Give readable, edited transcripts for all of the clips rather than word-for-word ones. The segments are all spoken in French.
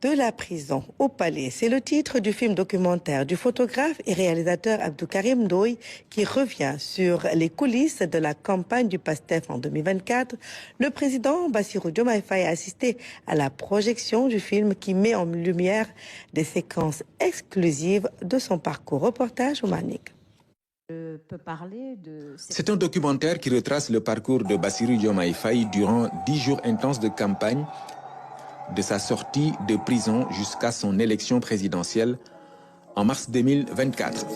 De la prison au palais, c'est le titre du film documentaire du photographe et réalisateur Abdou Karim Ndoye qui revient sur les coulisses de la campagne du PASTEF en 2024. Le président Bassirou Diomaye Faye a assisté à la projection du film qui met en lumière des séquences exclusives de son parcours. Reportage au Manik. C'est un documentaire qui retrace le parcours de Bassirou Diomaye Faye durant 10 jours intenses de campagne, de sa sortie de prison jusqu'à son élection présidentielle en mars 2024.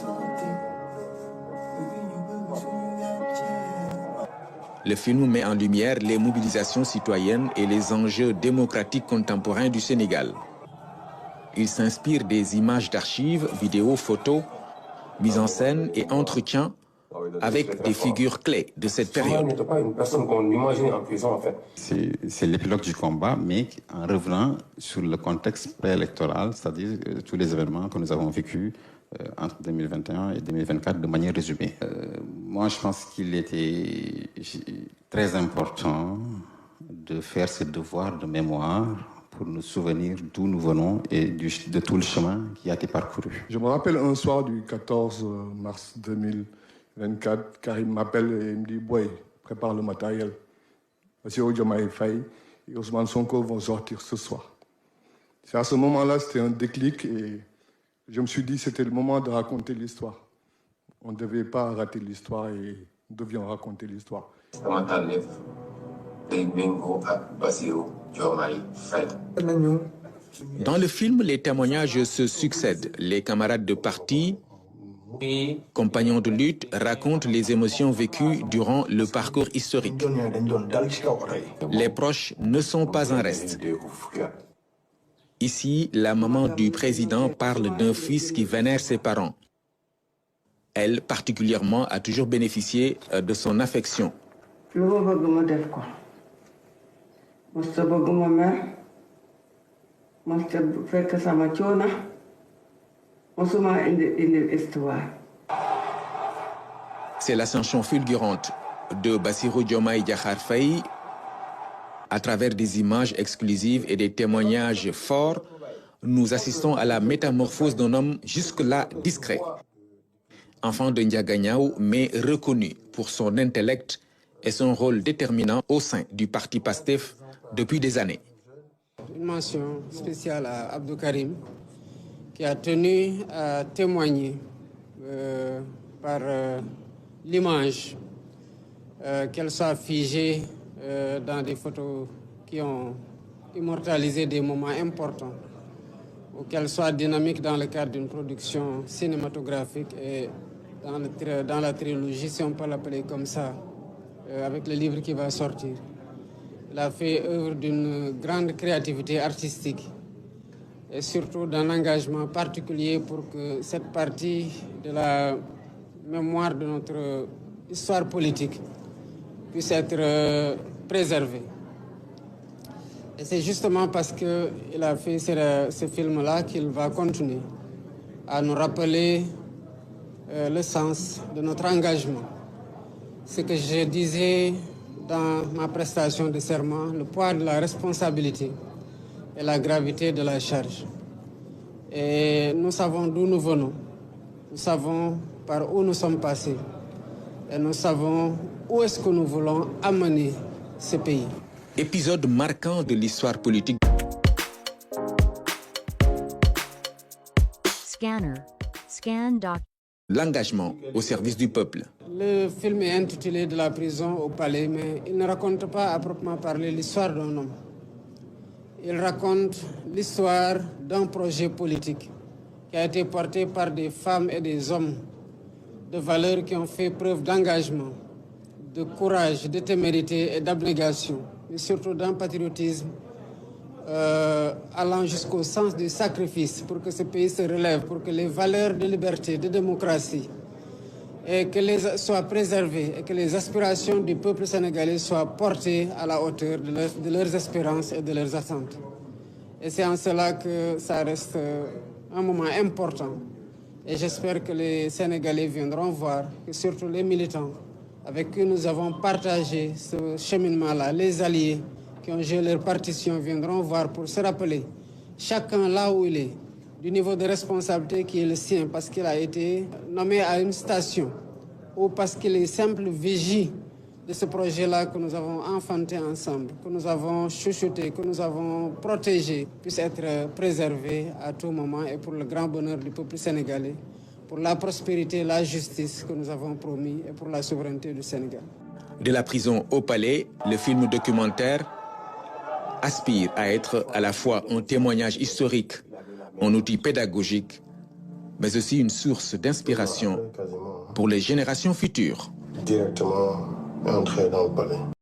Le film met en lumière les mobilisations citoyennes et les enjeux démocratiques contemporains du Sénégal. Il s'inspire des images d'archives, vidéos, photos, mises en scène et entretiens avec des figures clés de cette période. n'était pas une personne qu'on imaginait en prison, en fait. C'est l'épilogue du combat, mais en revenant sur le contexte préélectoral, c'est-à-dire tous les événements que nous avons vécus entre 2021 et 2024 de manière résumée. Moi, je pense qu'il était très important de faire ce devoir de mémoire pour nous souvenir d'où nous venons et de tout le chemin qui a été parcouru. Je me rappelle un soir du 14 mars 2024, Karim m'appelle et il me dit « Boy, prépare le matériel. Bassirou Diomaye Faye et Ousmane Sonko vont sortir ce soir. » C'est à ce moment-là, c'était un déclic et je me suis dit que c'était le moment de raconter l'histoire. On ne devait pas rater l'histoire et nous devions raconter l'histoire. Dans le film, les témoignages se succèdent. Les camarades de parti, compagnons de lutte, racontent les émotions vécues durant le parcours historique. Les proches ne sont pas en reste. Ici, la maman du président parle d'un fils qui vénère ses parents. Elle, particulièrement, a toujours bénéficié de son affection. C'est l'ascension fulgurante de Bassirou Diomaye Diakhar Faye. À travers des images exclusives et des témoignages forts, nous assistons à la métamorphose d'un homme jusque-là discret. Enfant de Ndiaganiao, mais reconnu pour son intellect et son rôle déterminant au sein du parti PASTEF depuis des années. Une mention spéciale à Abdou Karim, qui a tenu à témoigner par l'image, qu'elle soit figée dans des photos qui ont immortalisé des moments importants, ou qu'elle soit dynamique dans le cadre d'une production cinématographique et dans la trilogie, si on peut l'appeler comme ça, avec le livre qui va sortir. Il a fait œuvre d'une grande créativité artistique et surtout d'un engagement particulier pour que cette partie de la mémoire de notre histoire politique puisse être préservée. Et c'est justement parce qu'il a fait ce film-là qu'il va continuer à nous rappeler le sens de notre engagement. Ce que je disais dans ma prestation de serment, le poids de la responsabilité et la gravité de la charge. Et nous savons d'où nous venons, nous savons par où nous sommes passés et nous savons où est-ce que nous voulons amener ce pays. Épisode marquant de l'histoire politique. Scanner. Scan doc. L'engagement au service du peuple. Le film est intitulé De la prison au palais, mais il ne raconte pas à proprement parler l'histoire d'un homme. Il raconte l'histoire d'un projet politique qui a été porté par des femmes et des hommes de valeurs qui ont fait preuve d'engagement, de courage, de témérité et d'abnégation, mais surtout d'un patriotisme allant jusqu'au sens du sacrifice pour que ce pays se relève, pour que les valeurs de liberté, de démocratie soient préservées et que les aspirations du peuple sénégalais soient portées à la hauteur de leurs espérances et de leurs attentes. Et c'est en cela que ça reste un moment important. Et j'espère que les Sénégalais viendront voir, et surtout les militants avec qui nous avons partagé ce cheminement-là, les alliés qui ont joué leur partition viendront voir pour se rappeler chacun là où il est, du niveau de responsabilité qui est le sien parce qu'il a été nommé à une station ou parce qu'il est simple vigie de ce projet-là que nous avons enfanté ensemble, que nous avons chouchouté, que nous avons protégé, puisse être préservé à tout moment et pour le grand bonheur du peuple sénégalais, pour la prospérité, la justice que nous avons promis et pour la souveraineté du Sénégal. De la prison au palais, le film documentaire aspire à être à la fois un témoignage historique, un outil pédagogique, mais aussi une source d'inspiration pour les générations futures. Directement entrer dans le palais.